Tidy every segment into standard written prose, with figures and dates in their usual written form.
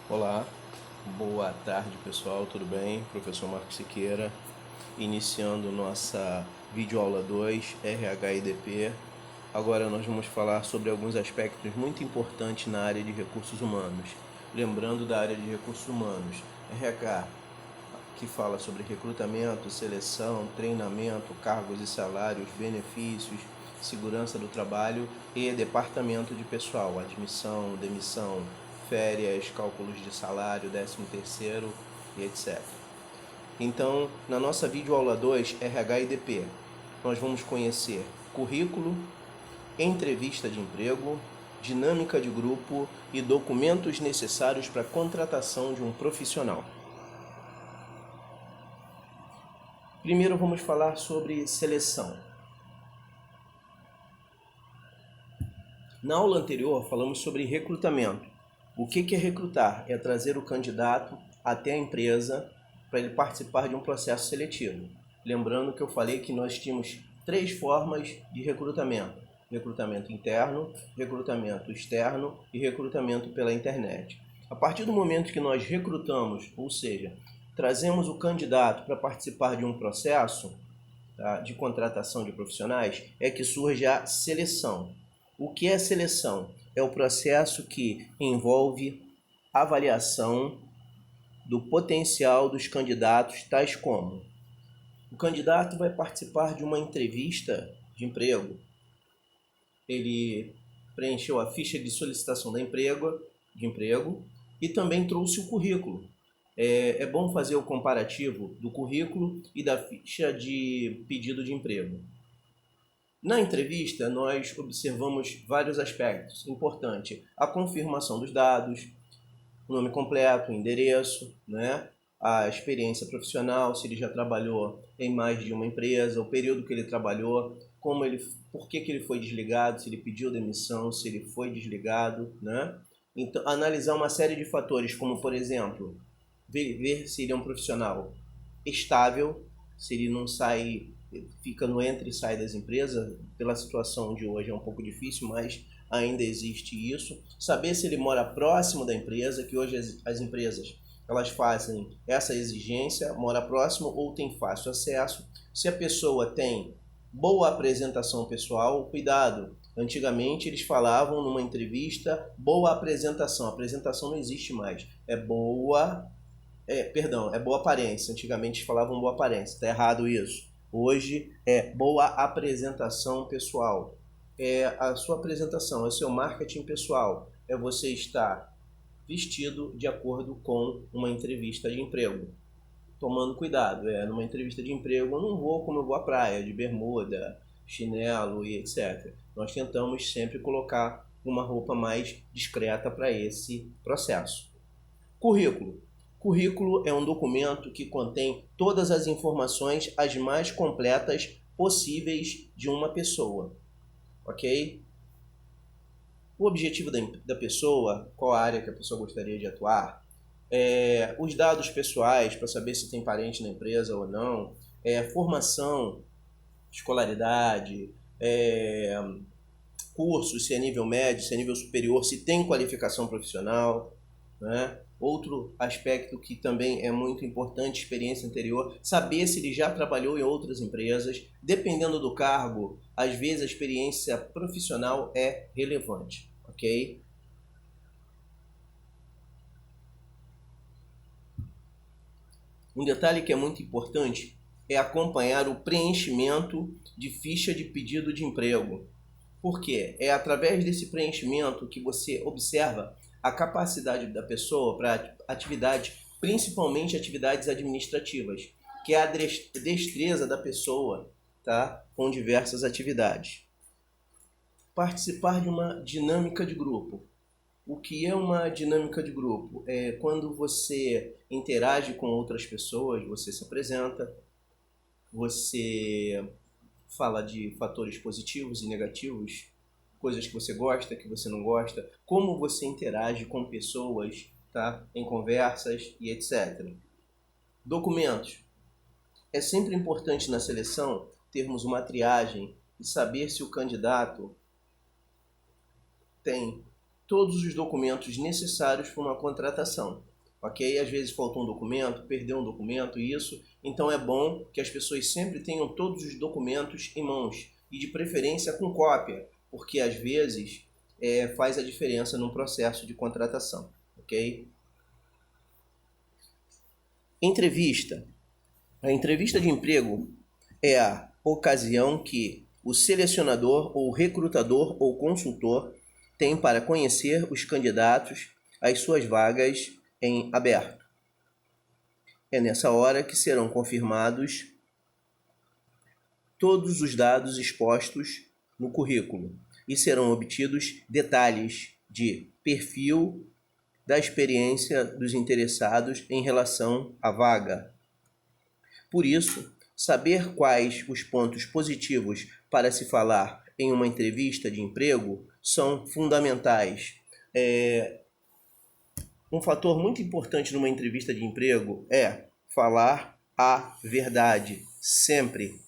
Olá, boa tarde pessoal, tudo bem? Professor Marcos Siqueira, iniciando nossa videoaula 2, RH/IDP. Agora nós vamos falar sobre alguns aspectos muito importantes na área de recursos humanos. Lembrando da área de recursos humanos, RH, que fala sobre recrutamento, seleção, treinamento, cargos e salários, benefícios, segurança do trabalho, e departamento de pessoal, admissão, demissão, férias, cálculos de salário, 13º e etc. Então, na nossa videoaula 2, RH/IDP, nós vamos conhecer currículo, entrevista de emprego, dinâmica de grupo e documentos necessários para a contratação de um profissional. Primeiro vamos falar sobre seleção. Na aula anterior falamos sobre recrutamento. O que é recrutar? É trazer o candidato até a empresa para ele participar de um processo seletivo. Lembrando que eu falei que nós tínhamos 3 formas de recrutamento: recrutamento interno, recrutamento externo e recrutamento pela internet. A partir do momento que nós recrutamos, ou seja, trazemos o candidato para participar de um processo, tá, de contratação de profissionais, é que surge a seleção. O que é seleção? É o processo que envolve avaliação do potencial dos candidatos, tais como: o candidato vai participar de uma entrevista de emprego, ele preencheu a ficha de solicitação de emprego e também trouxe o currículo. É bom fazer o comparativo do currículo e da ficha de pedido de emprego. Na entrevista, nós observamos vários aspectos. Importante: a confirmação dos dados, o nome completo, o endereço, né? A experiência profissional, se ele já trabalhou em mais de uma empresa, o período que ele trabalhou, por que ele foi desligado, se ele pediu demissão, se ele foi desligado, né? Então, analisar uma série de fatores, como por exemplo, ver se ele é um profissional estável, se ele não fica no entra e sai das empresas. Pela situação de hoje é um pouco difícil, mas ainda existe isso. Saber se ele mora próximo da empresa, que hoje as empresas elas fazem essa exigência, mora próximo ou tem fácil acesso. Se a pessoa tem boa apresentação pessoal, cuidado. Antigamente eles falavam numa entrevista boa apresentação. A apresentação não existe mais. É boa aparência. Antigamente falavam boa aparência. Está errado isso. Hoje é boa apresentação pessoal. É a sua apresentação, é o seu marketing pessoal. É você estar vestido de acordo com uma entrevista de emprego. Tomando cuidado, numa entrevista de emprego eu não vou como eu vou à praia, de bermuda, chinelo e etc. Nós tentamos sempre colocar uma roupa mais discreta para esse processo. Currículo. Currículo é um documento que contém todas as informações as mais completas possíveis de uma pessoa, ok? O objetivo da pessoa, qual a área que a pessoa gostaria de atuar, os dados pessoais para saber se tem parente na empresa ou não, formação, escolaridade, cursos, se é nível médio, se é nível superior, se tem qualificação profissional, né? Outro aspecto que também é muito importante, experiência anterior, saber se ele já trabalhou em outras empresas. Dependendo do cargo, às vezes a experiência profissional é relevante, ok? Um detalhe que é muito importante é acompanhar o preenchimento de ficha de pedido de emprego. Por quê? É através desse preenchimento que você observa a capacidade da pessoa para atividades, principalmente atividades administrativas, que é a destreza da pessoa, tá? Com diversas atividades. Participar de uma dinâmica de grupo. O que é uma dinâmica de grupo? É quando você interage com outras pessoas, você se apresenta, você fala de fatores positivos e negativos, coisas que você gosta, que você não gosta, como você interage com pessoas, tá? Em conversas e etc. Documentos. É sempre importante na seleção termos uma triagem e saber se o candidato tem todos os documentos necessários para uma contratação. Ok? Às vezes faltou um documento, perdeu um documento, isso. Então é bom que as pessoas sempre tenham todos os documentos em mãos e de preferência com cópia, porque às vezes faz a diferença no processo de contratação. Ok? Entrevista. A entrevista de emprego é a ocasião que o selecionador ou recrutador ou consultor tem para conhecer os candidatos às suas vagas em aberto. É nessa hora que serão confirmados todos os dados expostos no currículo e serão obtidos detalhes de perfil da experiência dos interessados em relação à vaga. Por isso, saber quais os pontos positivos para se falar em uma entrevista de emprego são fundamentais. Um fator muito importante numa entrevista de emprego é falar a verdade, sempre.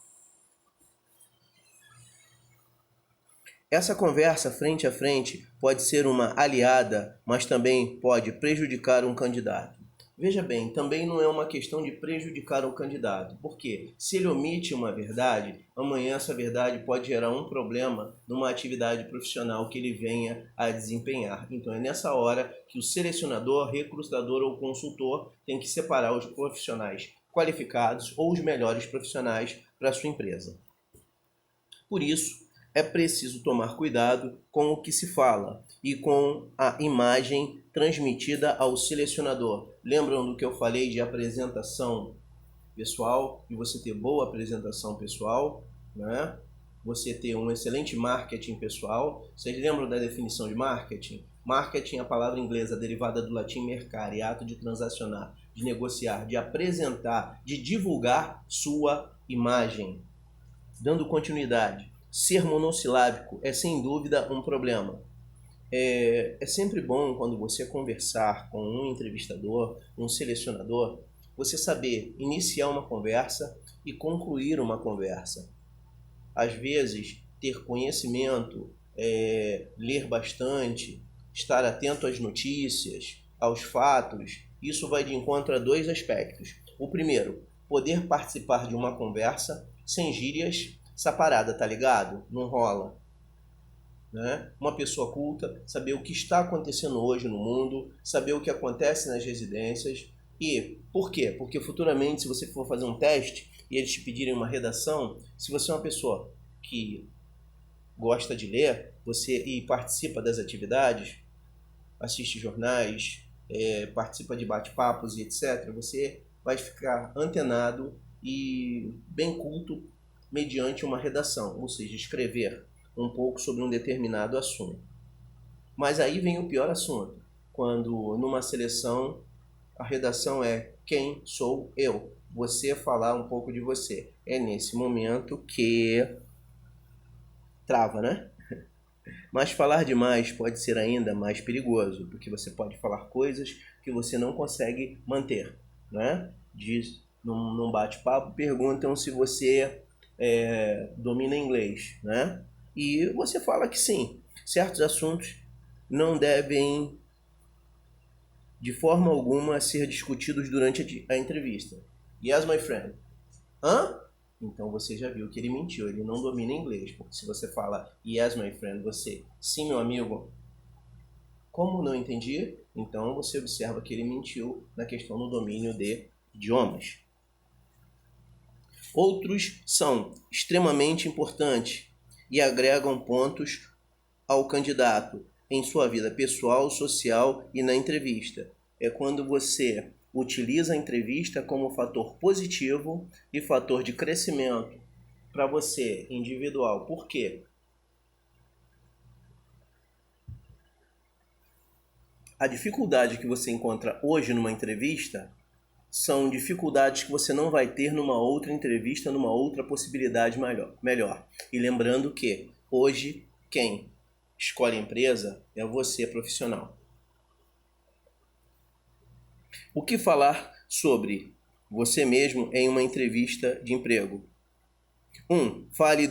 Essa conversa frente a frente pode ser uma aliada, mas também pode prejudicar um candidato. Veja bem, também não é uma questão de prejudicar o candidato, porque se ele omite uma verdade, amanhã essa verdade pode gerar um problema numa atividade profissional que ele venha a desempenhar. Então é nessa hora que o selecionador, recrutador ou consultor tem que separar os profissionais qualificados ou os melhores profissionais para a sua empresa. Por isso, é preciso tomar cuidado com o que se fala e com a imagem transmitida ao selecionador. Lembram do que eu falei de apresentação pessoal? E você ter boa apresentação pessoal, né? Você ter um excelente marketing pessoal. Vocês lembram da definição de marketing? Marketing é a palavra inglesa derivada do latim mercare, ato de transacionar, de negociar, de apresentar, de divulgar sua imagem. Dando continuidade. Ser monossilábico é sem dúvida um problema. É sempre bom quando você conversar com um entrevistador, um selecionador, você saber iniciar uma conversa e concluir uma conversa. Às vezes, ter conhecimento, ler bastante, estar atento às notícias, aos fatos, isso vai de encontro a dois aspectos. O primeiro, poder participar de uma conversa sem gírias. Essa parada, tá ligado? Não rola. Né? Uma pessoa culta, saber o que está acontecendo hoje no mundo, saber o que acontece nas residências. E por quê? Porque futuramente, se você for fazer um teste e eles te pedirem uma redação, se você é uma pessoa que gosta de ler e participa das atividades, assiste jornais, participa de bate-papos e etc., você vai ficar antenado e bem culto mediante uma redação, ou seja, escrever um pouco sobre um determinado assunto. Mas aí vem o pior assunto, quando numa seleção a redação é quem sou eu, você falar um pouco de você. É nesse momento que trava, né? Mas falar demais pode ser ainda mais perigoso, porque você pode falar coisas que você não consegue manter, né? Num bate-papo, perguntam se você domina inglês, né? E você fala que sim, certos assuntos não devem de forma alguma ser discutidos durante a entrevista. Yes, my friend. Hã? Então você já viu que ele mentiu, ele não domina inglês, porque se você fala yes, my friend, você, sim, meu amigo, como não entendi? Então você observa que ele mentiu na questão do domínio de idiomas. Outros são extremamente importantes e agregam pontos ao candidato em sua vida pessoal, social e na entrevista. É quando você utiliza a entrevista como fator positivo e fator de crescimento para você, individual. Por quê? A dificuldade que você encontra hoje numa entrevista são dificuldades que você não vai ter numa outra entrevista, numa outra possibilidade melhor. E lembrando que hoje quem escolhe a empresa é você, profissional. O que falar sobre você mesmo em uma entrevista de emprego? Fale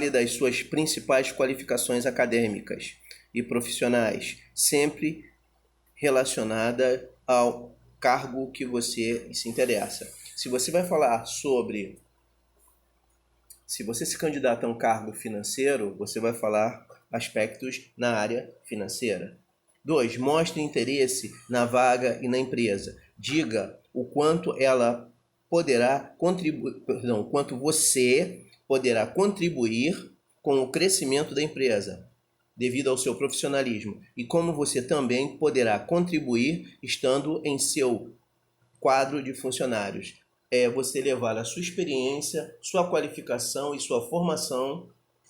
das suas principais qualificações acadêmicas. e profissionais, sempre relacionada ao cargo que você se interessa. Se você vai falar sobre... Se você se candidata a um cargo financeiro, você vai falar aspectos na área financeira. 2. Mostre interesse na vaga e na empresa. Diga o quanto ela poderá contribuir, o quanto você poderá contribuir com o crescimento da empresa, devido ao seu profissionalismo, e como você também poderá contribuir estando em seu quadro de funcionários. É você levar a sua experiência, sua qualificação e sua formação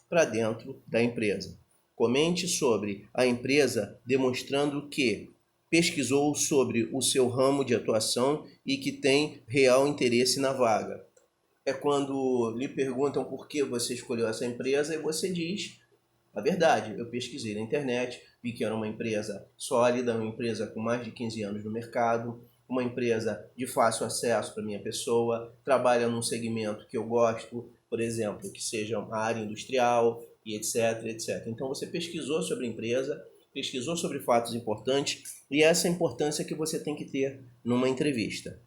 para dentro da empresa. Comente sobre a empresa demonstrando que pesquisou sobre o seu ramo de atuação e que tem real interesse na vaga. É quando lhe perguntam por que você escolheu essa empresa e você diz a verdade. Eu pesquisei na internet, vi que era uma empresa sólida, uma empresa com mais de 15 anos no mercado, uma empresa de fácil acesso para minha pessoa, trabalha num segmento que eu gosto, por exemplo, que seja a área industrial e etc, etc. Então você pesquisou sobre a empresa, pesquisou sobre fatos importantes e essa é a importância que você tem que ter numa entrevista.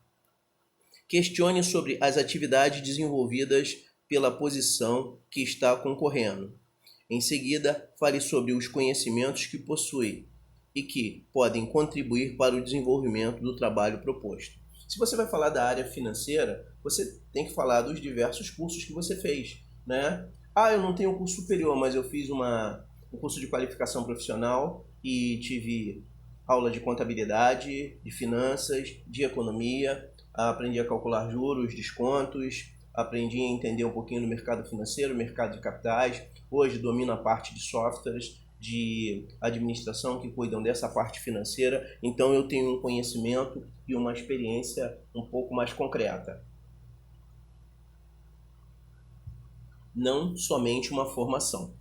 Questione sobre as atividades desenvolvidas pela posição que está concorrendo. Em seguida, fale sobre os conhecimentos que possui e que podem contribuir para o desenvolvimento do trabalho proposto. Se você vai falar da área financeira, você tem que falar dos diversos cursos que você fez, né? Eu não tenho um curso superior, mas eu fiz um curso de qualificação profissional e tive aula de contabilidade, de finanças, de economia, aprendi a calcular juros, descontos, aprendi a entender um pouquinho do mercado financeiro, mercado de capitais. Hoje domino a parte de softwares, de administração que cuidam dessa parte financeira. Então eu tenho um conhecimento e uma experiência um pouco mais concreta. Não somente uma formação.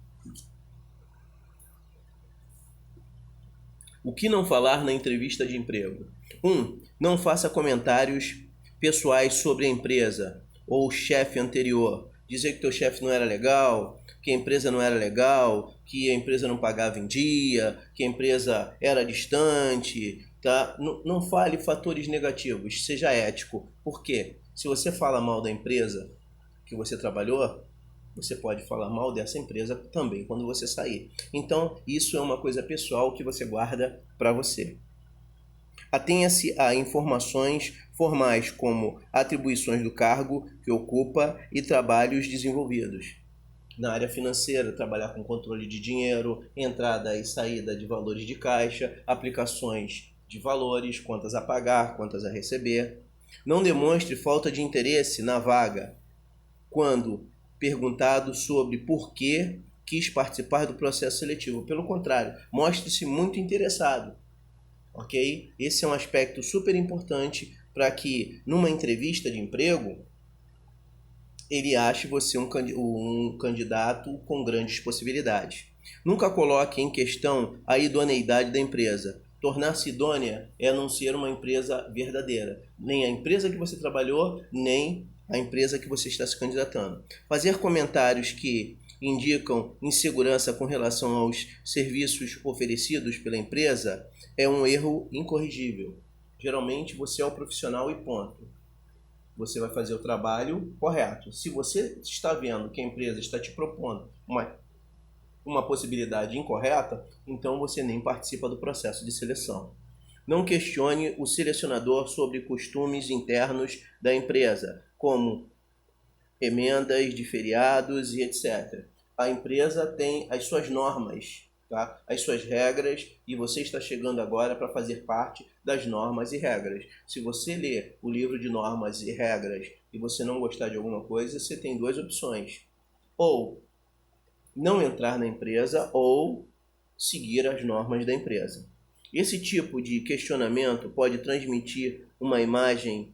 O que não falar na entrevista de emprego? 1. Não faça comentários pessoais sobre a empresa ou o chefe anterior. Dizer que teu chefe não era legal, que a empresa não era legal, que a empresa não pagava em dia, que a empresa era distante, tá? Não fale fatores negativos, seja ético. Por quê? Se você fala mal da empresa que você trabalhou, você pode falar mal dessa empresa também quando você sair. Então, isso é uma coisa pessoal que você guarda para você. Atenha-se a informações formais como atribuições do cargo que ocupa e trabalhos desenvolvidos. Na área financeira, trabalhar com controle de dinheiro, entrada e saída de valores de caixa, aplicações de valores, contas a pagar, contas a receber. Não demonstre falta de interesse na vaga quando perguntado sobre por que quis participar do processo seletivo. Pelo contrário, mostre-se muito interessado. Ok? Esse é um aspecto super importante para que numa entrevista de emprego ele ache você um candidato com grandes possibilidades. Nunca coloque em questão a idoneidade da empresa. Tornar-se idônea é não ser uma empresa verdadeira. Nem a empresa que você trabalhou, nem a empresa que você está se candidatando. Fazer comentários que indicam insegurança com relação aos serviços oferecidos pela empresa é um erro incorrigível. Geralmente você é o profissional e ponto. Você vai fazer o trabalho correto. Se você está vendo que a empresa está te propondo uma possibilidade incorreta, então você nem participa do processo de seleção. Não questione o selecionador sobre costumes internos da empresa, como emendas de feriados e etc. A empresa tem as suas normas, tá? As suas regras, e você está chegando agora para fazer parte das normas e regras. Se você ler o livro de normas e regras e você não gostar de alguma coisa, você tem duas opções. Ou não entrar na empresa ou seguir as normas da empresa. Esse tipo de questionamento pode transmitir uma imagem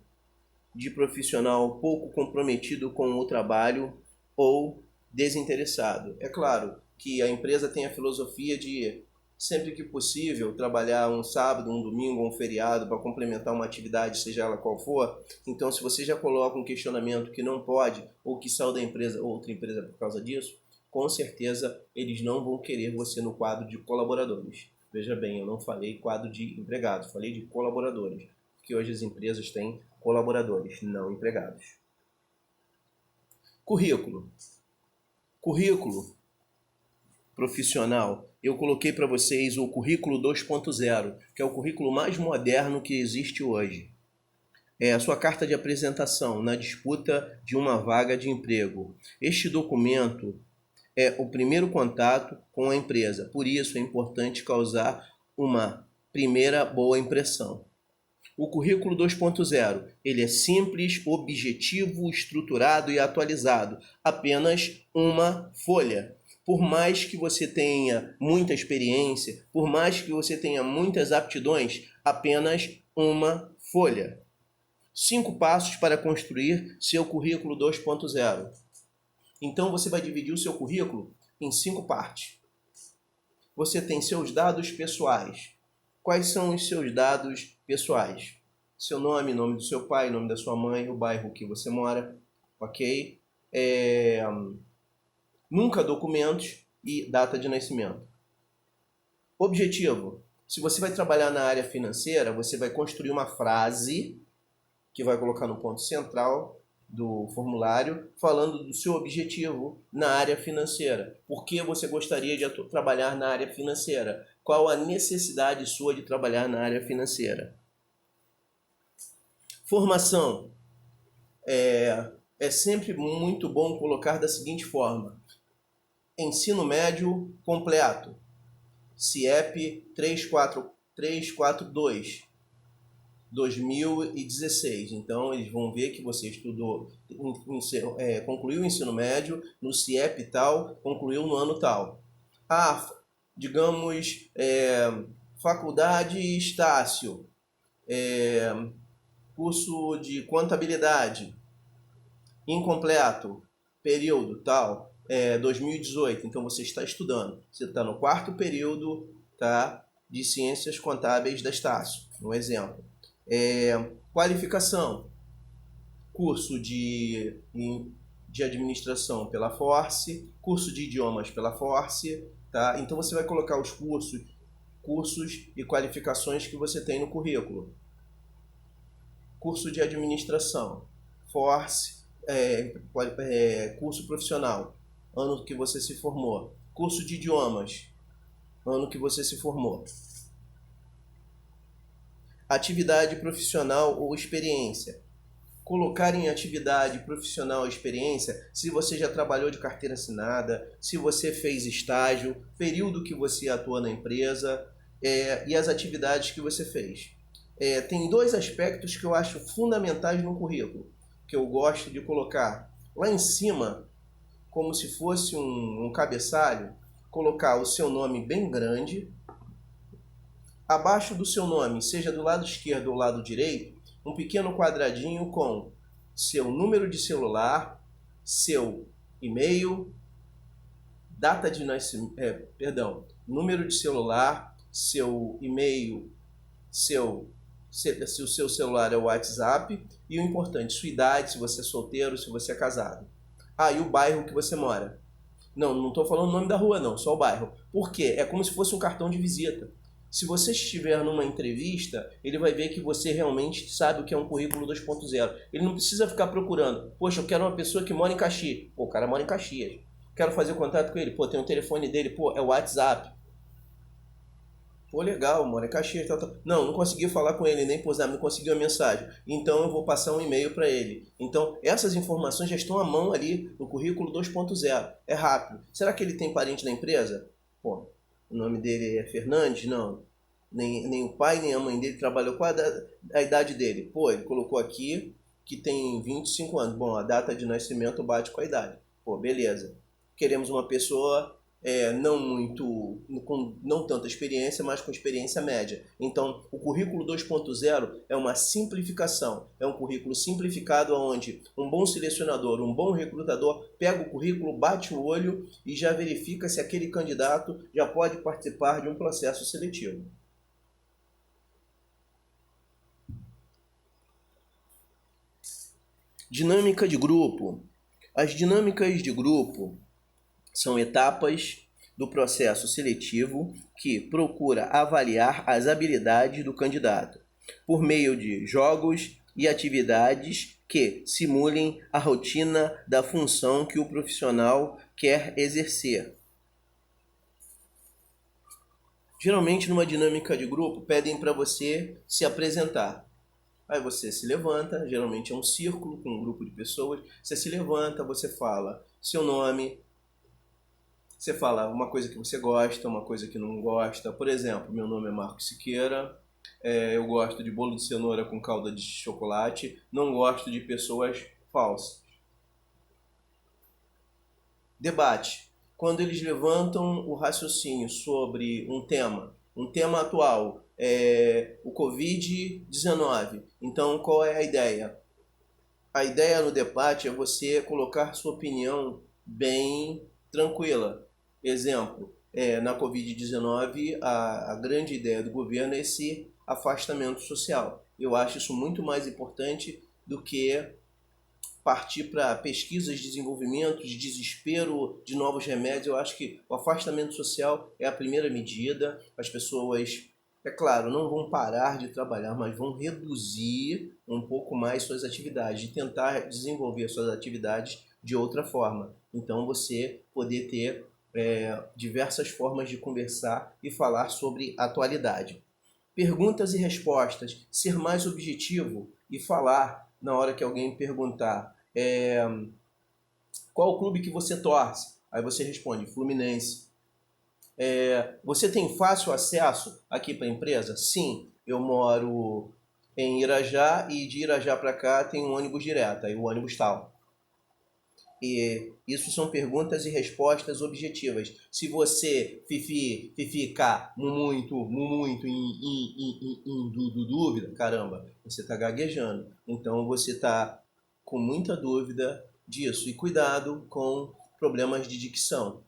de profissional pouco comprometido com o trabalho ou desinteressado. É claro que a empresa tem a filosofia de, sempre que possível, trabalhar um sábado, um domingo, um feriado para complementar uma atividade, seja ela qual for. Então, se você já coloca um questionamento que não pode ou que saiu da empresa ou outra empresa por causa disso, com certeza eles não vão querer você no quadro de colaboradores. Veja bem, eu não falei quadro de empregados, falei de colaboradores, porque hoje as empresas têm colaboradores, não empregados. Currículo. Currículo profissional. Eu coloquei para vocês o currículo 2.0, que é o currículo mais moderno que existe hoje. É a sua carta de apresentação na disputa de uma vaga de emprego. Este documento é o primeiro contato com a empresa, por isso é importante causar uma primeira boa impressão. O currículo 2.0, ele é simples, objetivo, estruturado e atualizado, apenas uma folha. Por mais que você tenha muita experiência, por mais que você tenha muitas aptidões, apenas uma folha. 5 passos para construir seu currículo 2.0. Então você vai dividir o seu currículo em 5 partes. Você tem seus dados pessoais. Quais são os seus dados pessoais? Seu nome, nome do seu pai, nome da sua mãe, o bairro que você mora, ok? Nunca documentos e data de nascimento. Objetivo. Se você vai trabalhar na área financeira, você vai construir uma frase que vai colocar no ponto central do formulário, falando do seu objetivo na área financeira. Por que você gostaria de trabalhar na área financeira? Qual a necessidade sua de trabalhar na área financeira? Formação. É sempre muito bom colocar da seguinte forma: ensino médio completo, CIEP 34342, 2016. Então, eles vão ver que você estudou, concluiu o ensino médio no CIEP tal, concluiu no ano tal. Digamos, faculdade Estácio, curso de contabilidade, incompleto, período tal, 2018. Então, você está estudando. Você está no 4º período, tá, de ciências contábeis da Estácio, um exemplo. Qualificação, curso de administração pela Force, curso de idiomas pela Force, tá? Então você vai colocar os cursos e qualificações que você tem no currículo. Curso de administração, Force, curso profissional, ano que você se formou. Curso de idiomas, ano que você se formou. Atividade profissional ou experiência. Colocar em atividade profissional ou experiência se você já trabalhou de carteira assinada, se você fez estágio, período que você atua na empresa, e as atividades que você fez. Tem 2 aspectos que eu acho fundamentais no currículo, que eu gosto de colocar lá em cima, como se fosse um cabeçalho, colocar o seu nome bem grande. Abaixo do seu nome, seja do lado esquerdo ou lado direito, um pequeno quadradinho com seu número de celular, seu e-mail, data de nascimento, número de celular, seu e-mail, se o seu celular é o WhatsApp, e o importante, sua idade, se você é solteiro, se você é casado. E o bairro que você mora. Não estou falando o nome da rua não, só o bairro. Por quê? É como se fosse um cartão de visita. Se você estiver numa entrevista, ele vai ver que você realmente sabe o que é um currículo 2.0. Ele não precisa ficar procurando. Poxa, eu quero uma pessoa que mora em Caxias. Pô, o cara mora em Caxias. Quero fazer contato com ele. Pô, tem o telefone dele. Pô, é o WhatsApp. Pô, legal, mora em Caxias. Tal. Não consegui falar com ele, nem posar, não conseguiu a mensagem. Então eu vou passar um e-mail para ele. Então essas informações já estão à mão ali no currículo 2.0. É rápido. Será que ele tem parente na empresa? Pô, o nome dele é Fernandes? Não. Nem o pai, nem a mãe dele trabalhou. Qual a idade dele? Pô, ele colocou aqui que tem 25 anos. Bom, a data de nascimento bate com a idade. Pô, beleza. Queremos uma pessoa com não tanta experiência, mas com experiência média. Então, o currículo 2.0 é uma simplificação. É um currículo simplificado onde um bom selecionador, um bom recrutador pega o currículo, bate o olho e já verifica se aquele candidato já pode participar de um processo seletivo. Dinâmica de grupo. As dinâmicas de grupo São etapas do processo seletivo que procura avaliar as habilidades do candidato por meio de jogos e atividades que simulem a rotina da função que o profissional quer exercer. Geralmente, numa dinâmica de grupo, pedem para você se apresentar. Aí você se levanta, geralmente é um círculo com um grupo de pessoas. Você se levanta, você fala seu nome, você fala uma coisa que você gosta, uma coisa que não gosta. Por exemplo, meu nome é Marcos Siqueira, eu gosto de bolo de cenoura com calda de chocolate, não gosto de pessoas falsas. Debate. Quando eles levantam o raciocínio sobre um tema atual, o Covid-19. Então, qual é a ideia? A ideia no debate é você colocar sua opinião bem tranquila. Exemplo, na Covid-19, a grande ideia do governo é esse afastamento social. Eu acho isso muito mais importante do que partir para pesquisas, desenvolvimento, de desespero de novos remédios. Eu acho que o afastamento social é a primeira medida. As pessoas, é claro, não vão parar de trabalhar, mas vão reduzir um pouco mais suas atividades, de tentar desenvolver suas atividades de outra forma. Então você poder ter diversas formas de conversar e falar sobre atualidade. Perguntas e respostas, ser mais objetivo e falar na hora que alguém perguntar qual clube que você torce? Aí você responde, Fluminense. Você tem fácil acesso aqui para a empresa? Sim, eu moro em Irajá e de Irajá para cá tem um ônibus direto, aí o ônibus tal. E isso são perguntas e respostas objetivas. Se você ficar muito em dúvida, caramba, você está gaguejando. Então você está com muita dúvida disso. E cuidado com problemas de dicção.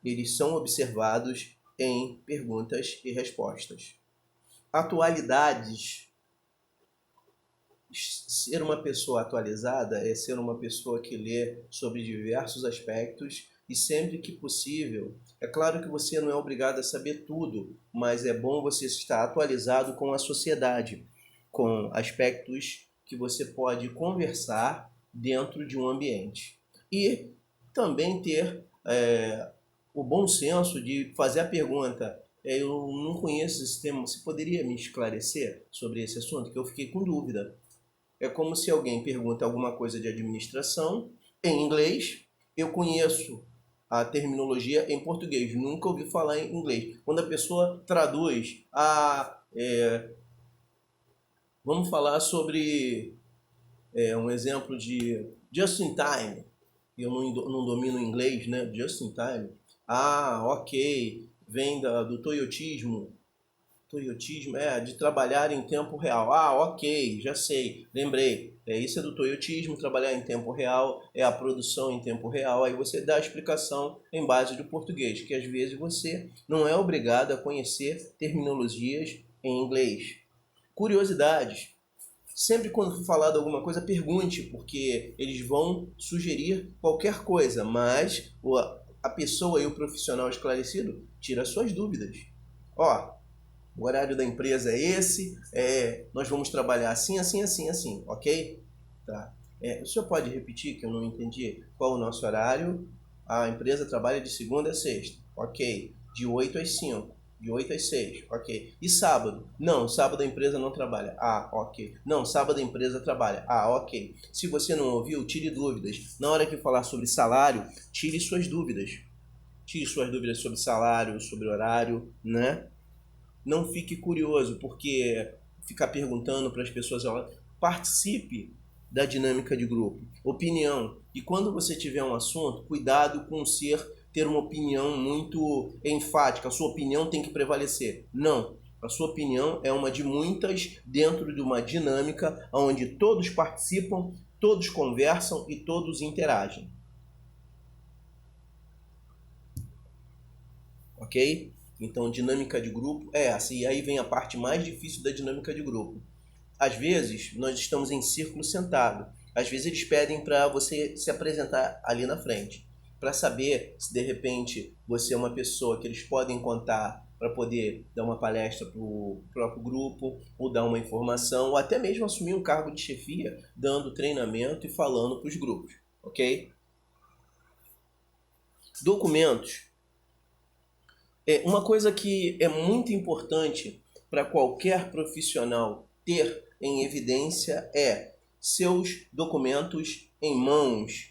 Eles são observados em perguntas e respostas. Atualidades. Ser uma pessoa atualizada é ser uma pessoa que lê sobre diversos aspectos e sempre que possível. É claro que você não é obrigado a saber tudo, mas é bom você estar atualizado com a sociedade, com aspectos que você pode conversar dentro de um ambiente. E também ter o bom senso de fazer a pergunta: eu não conheço esse tema, você poderia me esclarecer sobre esse assunto? Que eu fiquei com dúvida. É como se alguém pergunta alguma coisa de administração em inglês, eu conheço a terminologia em português, nunca ouvi falar em inglês. Quando a pessoa traduz, vamos falar sobre um exemplo de just in time, eu não domino inglês, né? Just in time. Ok, vem do toyotismo. Toyotismo de trabalhar em tempo real. Ok, já sei, lembrei. Isso é do toyotismo, trabalhar em tempo real, é a produção em tempo real. Aí você dá a explicação em base do português, que às vezes você não é obrigado a conhecer terminologias em inglês. Curiosidades. Sempre quando for falado alguma coisa, pergunte, porque eles vão sugerir qualquer coisa, mas a pessoa e o profissional esclarecido tira suas dúvidas. O horário da empresa é esse, nós vamos trabalhar assim, ok? Tá. O senhor pode repetir que eu não entendi qual o nosso horário? A empresa trabalha de segunda a sexta, ok. De 8 às 5, de 8 às 6, ok. E sábado? Não, sábado a empresa não trabalha. Ok. Não, sábado a empresa trabalha. Ok. Se você não ouviu, tire dúvidas. Na hora que falar sobre salário, tire suas dúvidas. Tire suas dúvidas sobre salário, sobre horário, né? Não fique curioso, porque ficar perguntando para as pessoas, participe da dinâmica de grupo. Opinião. E quando você tiver um assunto, cuidado com ter uma opinião muito enfática. A sua opinião tem que prevalecer. Não. A sua opinião é uma de muitas dentro de uma dinâmica onde todos participam, todos conversam e todos interagem. Ok? Então, dinâmica de grupo é essa. E aí vem a parte mais difícil da dinâmica de grupo. Às vezes, nós estamos em círculo sentado. Às vezes, eles pedem para você se apresentar ali na frente. para saber se de repente você é uma pessoa que eles podem contar para poder dar uma palestra para o próprio grupo, ou dar uma informação, ou até mesmo assumir um cargo de chefia, dando treinamento e falando para os grupos, ok? Documentos. Uma coisa que é muito importante para qualquer profissional ter em evidência é seus documentos em mãos.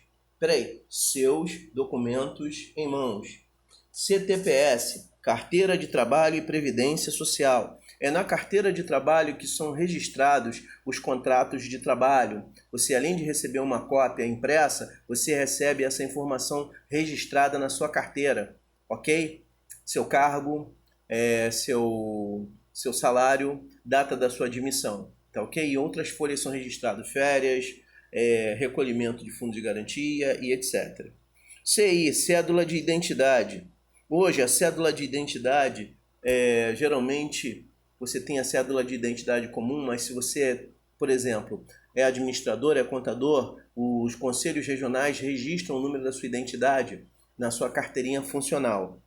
Seus documentos em mãos. CTPS, Carteira de Trabalho e Previdência Social. É na carteira de trabalho que são registrados os contratos de trabalho. Você, além de receber uma cópia impressa, você recebe essa informação registrada na sua carteira, ok? Seu cargo, seu salário, data da sua admissão, tá ok? E outras folhas são registradas, férias, recolhimento de fundo de garantia e etc. CI, Cédula de Identidade. Hoje, a cédula de identidade, geralmente, você tem a cédula de identidade comum, mas se você, por exemplo, é administrador, é contador, os conselhos regionais registram o número da sua identidade na sua carteirinha funcional.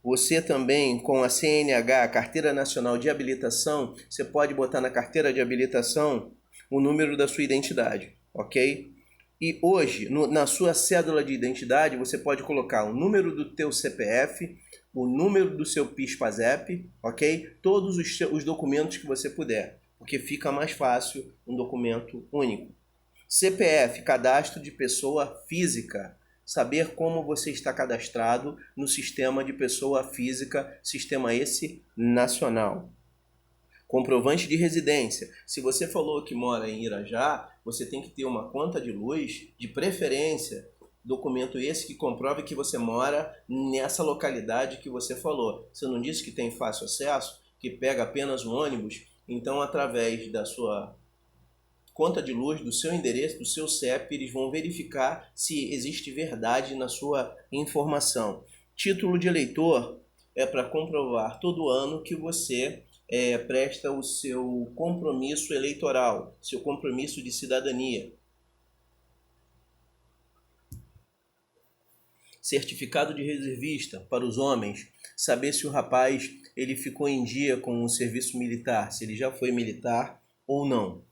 Você também, com a CNH, Carteira Nacional de Habilitação, você pode botar na carteira de habilitação o número da sua identidade, ok? E hoje, na sua cédula de identidade, você pode colocar o número do teu CPF, o número do seu PIS/PASEP, ok? Todos os documentos que você puder, porque fica mais fácil um documento único. CPF, Cadastro de Pessoa Física. Saber como você está cadastrado no sistema de pessoa física, sistema esse nacional. Comprovante de residência. Se você falou que mora em Irajá, você tem que ter uma conta de luz, de preferência, documento esse que comprove que você mora nessa localidade que você falou. Você não disse que tem fácil acesso, que pega apenas um ônibus? Então, através da sua conta de luz, do seu endereço, do seu CEP, eles vão verificar se existe verdade na sua informação. Título de eleitor é para comprovar todo ano que você presta o seu compromisso eleitoral, seu compromisso de cidadania. Certificado de reservista para os homens, saber se o rapaz ele ficou em dia com o serviço militar, se ele já foi militar ou não.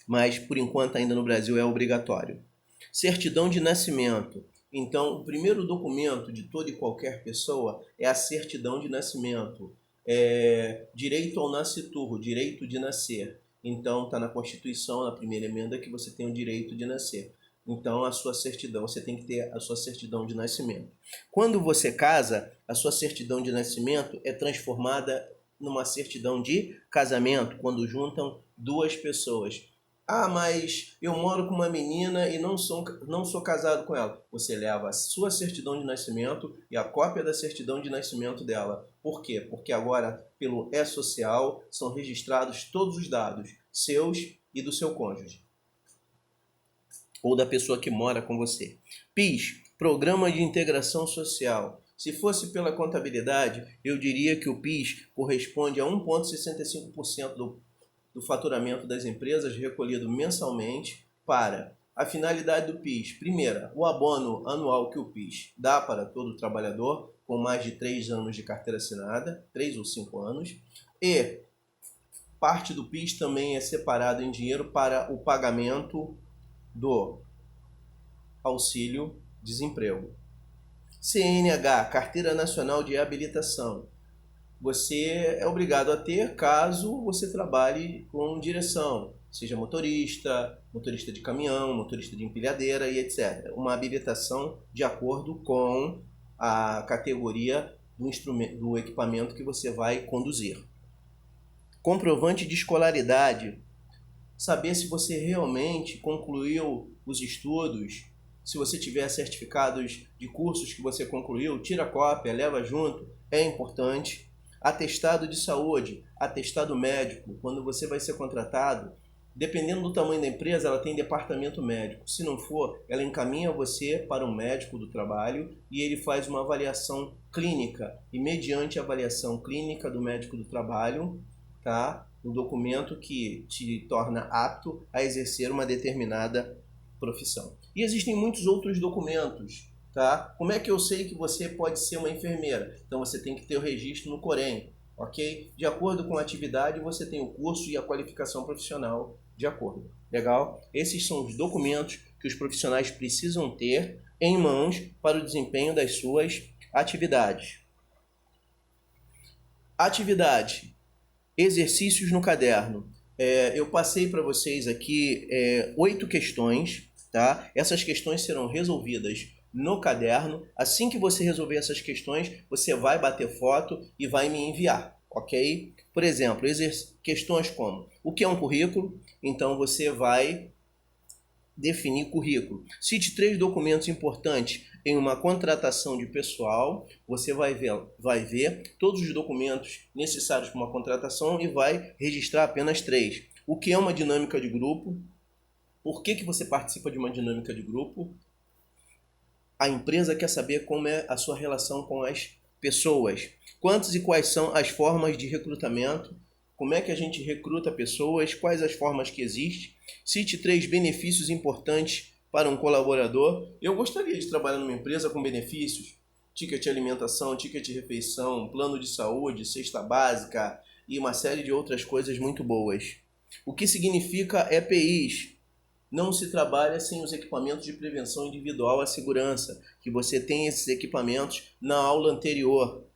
Mas por enquanto ainda no Brasil é obrigatório. Certidão de nascimento. Então, o primeiro documento de toda e qualquer pessoa é a certidão de nascimento. Direito ao nasciturro, direito de nascer. Então, está na Constituição, na primeira emenda, que você tem o direito de nascer. Então, a sua certidão, você tem que ter a sua certidão de nascimento. Quando você casa, a sua certidão de nascimento é transformada numa certidão de casamento, quando juntam duas pessoas. Ah, mas eu moro com uma menina e não sou casado com ela. Você leva a sua certidão de nascimento e a cópia da certidão de nascimento dela. Por quê? Porque agora, pelo E-Social, são registrados todos os dados, seus e do seu cônjuge. Ou da pessoa que mora com você. PIS, Programa de Integração Social. Se fosse pela contabilidade, eu diria que o PIS corresponde a 1,65% do faturamento das empresas recolhido mensalmente para a finalidade do PIS. Primeira, o abono anual que o PIS dá para todo trabalhador com mais de 3 anos de carteira assinada, 3 ou 5 anos, e parte do PIS também é separado em dinheiro para o pagamento do auxílio-desemprego. CNH, Carteira Nacional de Habilitação. Você é obrigado a ter caso você trabalhe com direção, seja motorista de caminhão, motorista de empilhadeira e etc. Uma habilitação de acordo com a categoria do equipamento que você vai conduzir. Comprovante de escolaridade. Saber se você realmente concluiu os estudos. Se você tiver certificados de cursos que você concluiu, tira a cópia, leva junto, é importante. Atestado de saúde, atestado médico, quando você vai ser contratado, dependendo do tamanho da empresa, ela tem departamento médico. Se não for, ela encaminha você para um médico do trabalho e ele faz uma avaliação clínica. E mediante a avaliação clínica do médico do trabalho, tá? Um documento que te torna apto a exercer uma determinada profissão. E existem muitos outros documentos, tá? Como é que eu sei que você pode ser uma enfermeira? Então você tem que ter o registro no Corém, ok? De acordo com a atividade, você tem o curso e a qualificação profissional de acordo. Legal? Esses são os documentos que os profissionais precisam ter em mãos para o desempenho das suas atividades. Atividade. Exercícios no caderno. Eu passei para vocês aqui 8 questões, tá? Essas questões serão resolvidas no caderno. Assim que você resolver essas questões, você vai bater foto e vai me enviar, ok? Por exemplo, questões como: o que é um currículo? Então você vai definir currículo. Cite 3 documentos importantes em uma contratação de pessoal. Você vai ver todos os documentos necessários para uma contratação e vai registrar apenas 3. O que é uma dinâmica de grupo? Por que você participa de uma dinâmica de grupo? A empresa quer saber como é a sua relação com as pessoas. Quantas e quais são as formas de recrutamento? Como é que a gente recruta pessoas? Quais as formas que existem? Cite 3 benefícios importantes para um colaborador. Eu gostaria de trabalhar numa empresa com benefícios. Ticket de alimentação, ticket de refeição, plano de saúde, cesta básica e uma série de outras coisas muito boas. O que significa EPIs? Não se trabalha sem os equipamentos de prevenção individual à segurança, que você tem esses equipamentos na aula anterior.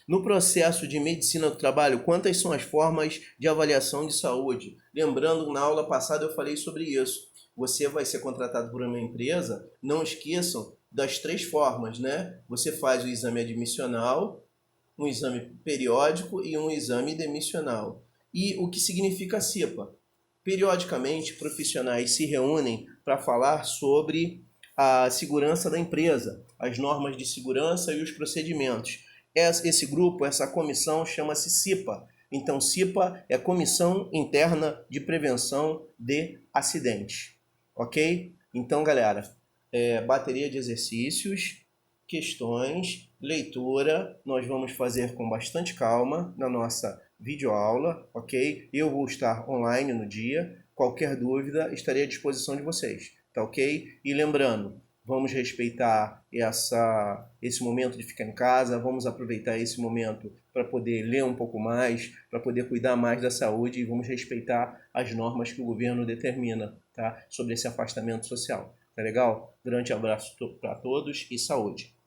No processo de medicina do trabalho, quantas são as formas de avaliação de saúde? Lembrando, na aula passada eu falei sobre isso. Você vai ser contratado por uma empresa, não esqueçam das 3 formas, né? Você faz o exame admissional, um exame periódico e um exame demissional. E o que significa a CIPA? Periodicamente, profissionais se reúnem para falar sobre a segurança da empresa, as normas de segurança e os procedimentos. Esse grupo, essa comissão, chama-se CIPA. Então, CIPA é Comissão Interna de Prevenção de Acidentes. Ok? Então, galera, bateria de exercícios, questões, leitura, nós vamos fazer com bastante calma na nossa videoaula, ok? Eu vou estar online no dia. Qualquer dúvida, estarei à disposição de vocês, tá ok? E lembrando, vamos respeitar esse momento de ficar em casa, vamos aproveitar esse momento para poder ler um pouco mais, para poder cuidar mais da saúde e vamos respeitar as normas que o governo determina, tá? Sobre esse afastamento social. Tá legal? Grande abraço para todos e saúde!